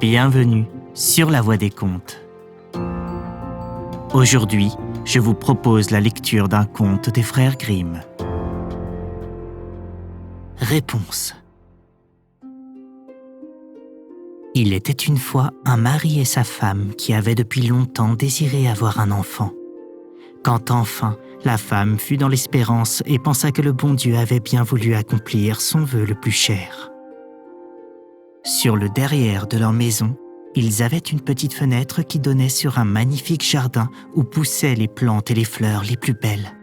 Bienvenue sur la Voie des Contes. Aujourd'hui, je vous propose la lecture d'un conte des frères Grimm. Réponse. Il était une fois un mari et sa femme qui avaient depuis longtemps désiré avoir un enfant. Quand enfin, la femme fut dans l'espérance et pensa que le bon Dieu avait bien voulu accomplir son vœu le plus cher. Sur le derrière de leur maison, ils avaient une petite fenêtre qui donnait sur un magnifique jardin où poussaient les plantes et les fleurs les plus belles.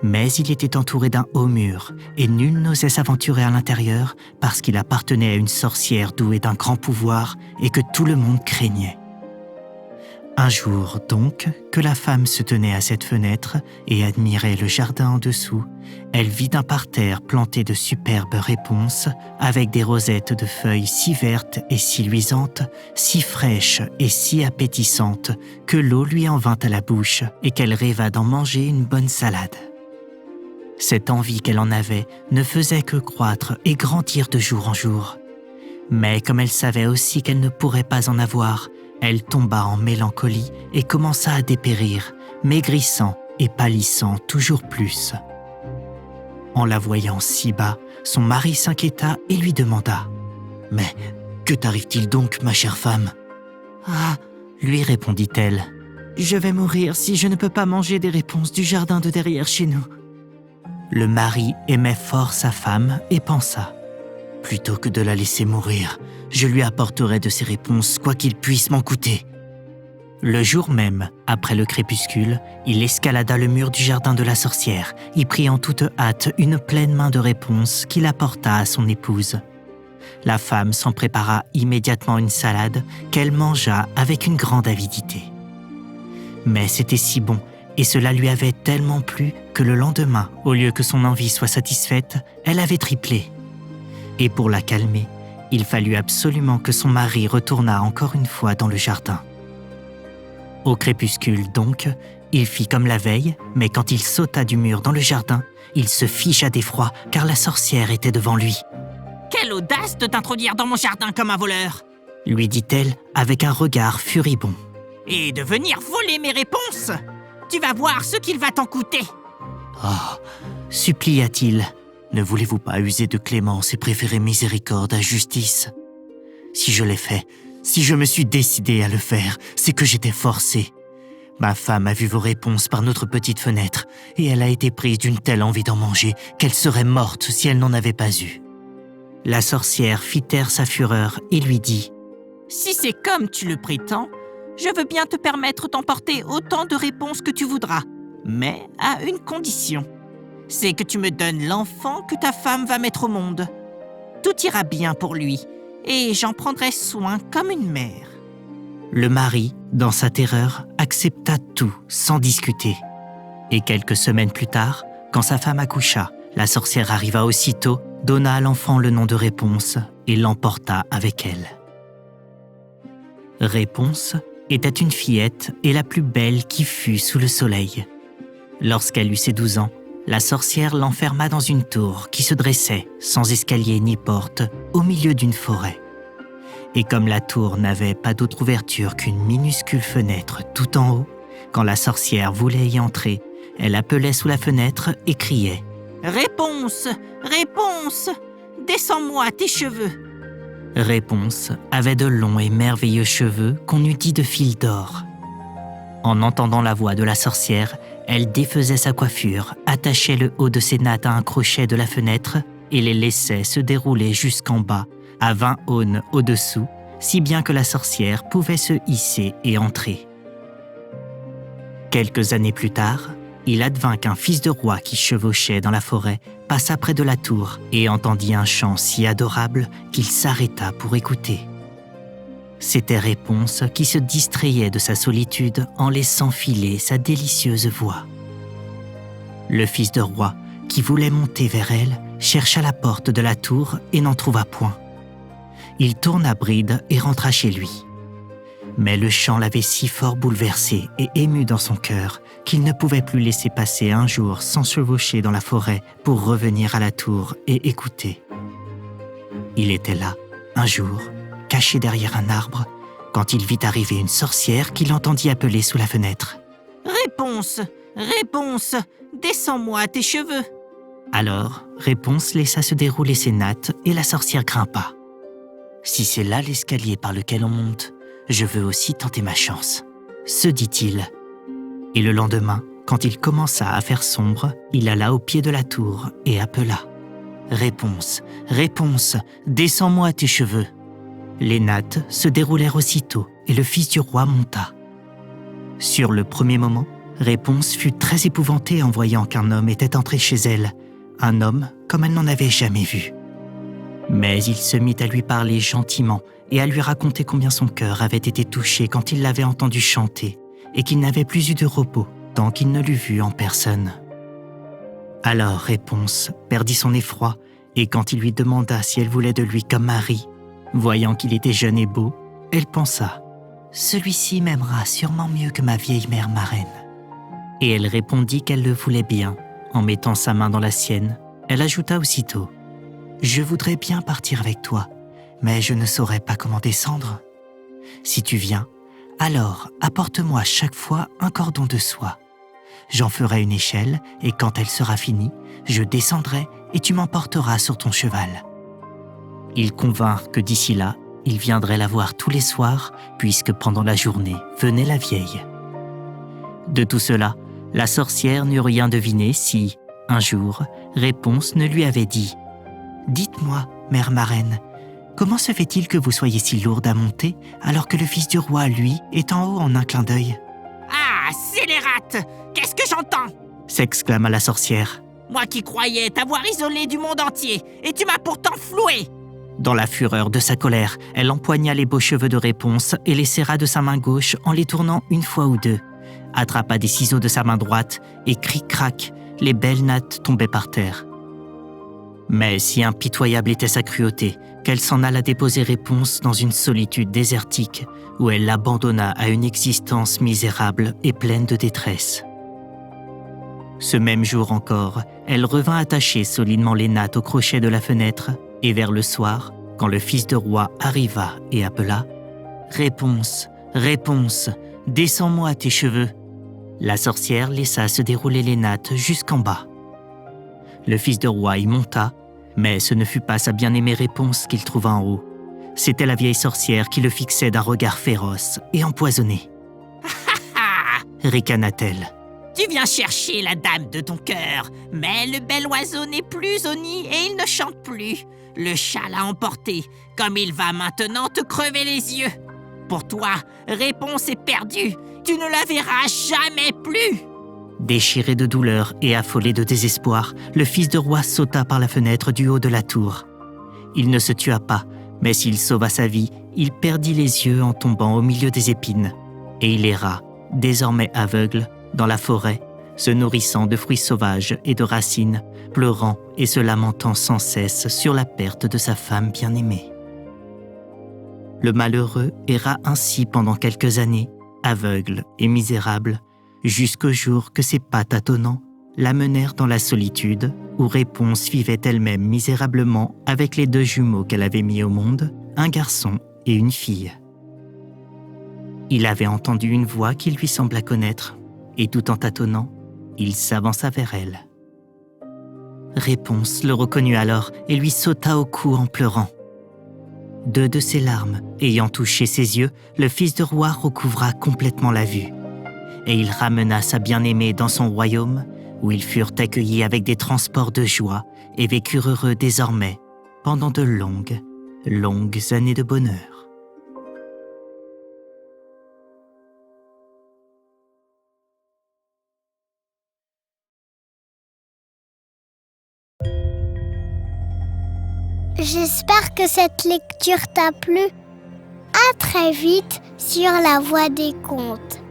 Mais il était entouré d'un haut mur et nul n'osait s'aventurer à l'intérieur parce qu'il appartenait à une sorcière douée d'un grand pouvoir et que tout le monde craignait. Un jour donc, que la femme se tenait à cette fenêtre et admirait le jardin en dessous, elle vit un parterre planté de superbes réponses avec des rosettes de feuilles si vertes et si luisantes, si fraîches et si appétissantes que l'eau lui en vint à la bouche et qu'elle rêva d'en manger une bonne salade. Cette envie qu'elle en avait ne faisait que croître et grandir de jour en jour. Mais comme elle savait aussi qu'elle ne pourrait pas en avoir, elle tomba en mélancolie et commença à dépérir, maigrissant et pâlissant toujours plus. En la voyant si bas, son mari s'inquiéta et lui demanda « Mais que t'arrive-t-il donc, ma chère femme ?»« Ah, lui répondit-elle, je vais mourir si je ne peux pas manger des réponses du jardin de derrière chez nous. » Le mari aimait fort sa femme et pensa « Plutôt que de la laisser mourir, je lui apporterai de ses réponses quoi qu'il puisse m'en coûter. » Le jour même, après le crépuscule, il escalada le mur du jardin de la sorcière, y prit en toute hâte une pleine main de réponses qu'il apporta à son épouse. La femme s'en prépara immédiatement une salade qu'elle mangea avec une grande avidité. Mais c'était si bon, et cela lui avait tellement plu que le lendemain, au lieu que son envie soit satisfaite, elle avait triplé. Et pour la calmer, il fallut absolument que son mari retournât encore une fois dans le jardin. Au crépuscule donc, il fit comme la veille, mais quand il sauta du mur dans le jardin, il se figea d'effroi car la sorcière était devant lui. « Quelle audace de t'introduire dans mon jardin comme un voleur !» lui dit-elle avec un regard furibond. « Et de venir voler mes réponses ! Tu vas voir ce qu'il va t'en coûter !»« Oh !» supplia-t-il. « Ne voulez-vous pas user de clémence et préférer miséricorde à justice ? Si je l'ai fait, si je me suis décidé à le faire, c'est que j'étais forcé. Ma femme a vu vos réponses par notre petite fenêtre et elle a été prise d'une telle envie d'en manger qu'elle serait morte si elle n'en avait pas eu. » La sorcière fit taire sa fureur et lui dit « Si c'est comme tu le prétends, je veux bien te permettre d'emporter autant de réponses que tu voudras, mais à une condition. C'est que tu me donnes l'enfant que ta femme va mettre au monde. Tout ira bien pour lui, et j'en prendrai soin comme une mère. » Le mari, dans sa terreur, accepta tout sans discuter. Et quelques semaines plus tard, quand sa femme accoucha, la sorcière arriva aussitôt, donna à l'enfant le nom de Réponse et l'emporta avec elle. Réponse était une fillette et la plus belle qui fût sous le soleil. Lorsqu'elle eut ses 12 ans, la sorcière l'enferma dans une tour qui se dressait, sans escalier ni porte, au milieu d'une forêt. Et comme la tour n'avait pas d'autre ouverture qu'une minuscule fenêtre tout en haut, quand la sorcière voulait y entrer, elle appelait sous la fenêtre et criait « Réponse ! Réponse ! Descends-moi tes cheveux !» Réponse avait de longs et merveilleux cheveux qu'on eût dit de fil d'or. En entendant la voix de la sorcière, elle défaisait sa coiffure, attachait le haut de ses nattes à un crochet de la fenêtre et les laissait se dérouler jusqu'en bas, à 20 aunes au-dessous, si bien que la sorcière pouvait se hisser et entrer. Quelques années plus tard, il advint qu'un fils de roi qui chevauchait dans la forêt passa près de la tour et entendit un chant si adorable qu'il s'arrêta pour écouter. C'était Réponse qui se distrayait de sa solitude en laissant filer sa délicieuse voix. Le fils de roi, qui voulait monter vers elle, chercha la porte de la tour et n'en trouva point. Il tourna bride et rentra chez lui. Mais le chant l'avait si fort bouleversé et ému dans son cœur qu'il ne pouvait plus laisser passer un jour sans chevaucher dans la forêt pour revenir à la tour et écouter. Il était là, un jour, caché derrière un arbre quand il vit arriver une sorcière qui l'entendit appeler sous la fenêtre. « Réponse, Réponse, descends-moi tes cheveux !» Alors, Réponse laissa se dérouler ses nattes et la sorcière grimpa. « Si c'est là l'escalier par lequel on monte, je veux aussi tenter ma chance, » se dit-il. Et le lendemain, quand il commença à faire sombre, il alla au pied de la tour et appela. « Réponse, Réponse, descends-moi tes cheveux !» Les nattes se déroulèrent aussitôt et le fils du roi monta. Sur le premier moment, Réponse fut très épouvantée en voyant qu'un homme était entré chez elle, un homme comme elle n'en avait jamais vu. Mais il se mit à lui parler gentiment et à lui raconter combien son cœur avait été touché quand il l'avait entendu chanter et qu'il n'avait plus eu de repos tant qu'il ne l'eût vue en personne. Alors Réponse perdit son effroi et quand il lui demanda si elle voulait de lui comme mari, voyant qu'il était jeune et beau, elle pensa « Celui-ci m'aimera sûrement mieux que ma vieille mère marraine. » Et elle répondit qu'elle le voulait bien. En mettant sa main dans la sienne, elle ajouta aussitôt « Je voudrais bien partir avec toi, mais je ne saurais pas comment descendre. Si tu viens, alors apporte-moi chaque fois un cordon de soie. J'en ferai une échelle et quand elle sera finie, je descendrai et tu m'emporteras sur ton cheval. » Ils convinrent que d'ici là, il viendrait la voir tous les soirs, puisque pendant la journée venait la vieille. De tout cela, la sorcière n'eut rien deviné si, un jour, Réponse ne lui avait dit « Dites-moi, mère marraine, comment se fait-il que vous soyez si lourde à monter alors que le fils du roi, lui, est en haut en un clin d'œil ?»« Ah, scélérate! Qu'est-ce que j'entends ?» s'exclama la sorcière. « Moi qui croyais t'avoir isolé du monde entier, et tu m'as pourtant floué !» Dans la fureur de sa colère, elle empoigna les beaux cheveux de Réponse et les serra de sa main gauche en les tournant une fois ou deux, attrapa des ciseaux de sa main droite et cric-crac, les belles nattes tombaient par terre. Mais si impitoyable était sa cruauté, qu'elle s'en alla déposer Réponse dans une solitude désertique où elle l'abandonna à une existence misérable et pleine de détresse. Ce même jour encore, elle revint attacher solidement les nattes au crochet de la fenêtre et vers le soir, quand le fils de roi arriva et appela « Réponse, Réponse, descends-moi tes cheveux !» La sorcière laissa se dérouler les nattes jusqu'en bas. Le fils de roi y monta, mais ce ne fut pas sa bien-aimée Réponse qu'il trouva en haut. C'était la vieille sorcière qui le fixait d'un regard féroce et empoisonné. « ricana-t-elle. Tu viens chercher la dame de ton cœur, mais le bel oiseau n'est plus au nid et il ne chante plus. Le chat l'a emporté, comme il va maintenant te crever les yeux. Pour toi, Réponse est perdue, tu ne la verras jamais plus. » Déchiré de douleur et affolé de désespoir, le fils de roi sauta par la fenêtre du haut de la tour. Il ne se tua pas, mais s'il sauva sa vie, il perdit les yeux en tombant au milieu des épines. Et il erra, désormais aveugle, dans la forêt, se nourrissant de fruits sauvages et de racines, pleurant et se lamentant sans cesse sur la perte de sa femme bien-aimée. Le malheureux erra ainsi pendant quelques années, aveugle et misérable, jusqu'au jour que ses pas tâtonnants l'amenèrent dans la solitude, où Réponse vivait elle-même misérablement avec les 2 jumeaux qu'elle avait mis au monde, un garçon et une fille. Il avait entendu une voix qui lui sembla connaître, et tout en tâtonnant, il s'avança vers elle. Réponse le reconnut alors et lui sauta au cou en pleurant. 2 de ses larmes ayant touché ses yeux, le fils de roi recouvra complètement la vue. Et il ramena sa bien-aimée dans son royaume, où ils furent accueillis avec des transports de joie et vécurent heureux désormais, pendant de longues, longues années de bonheur. J'espère que cette lecture t'a plu. À très vite sur La Voix des Contes.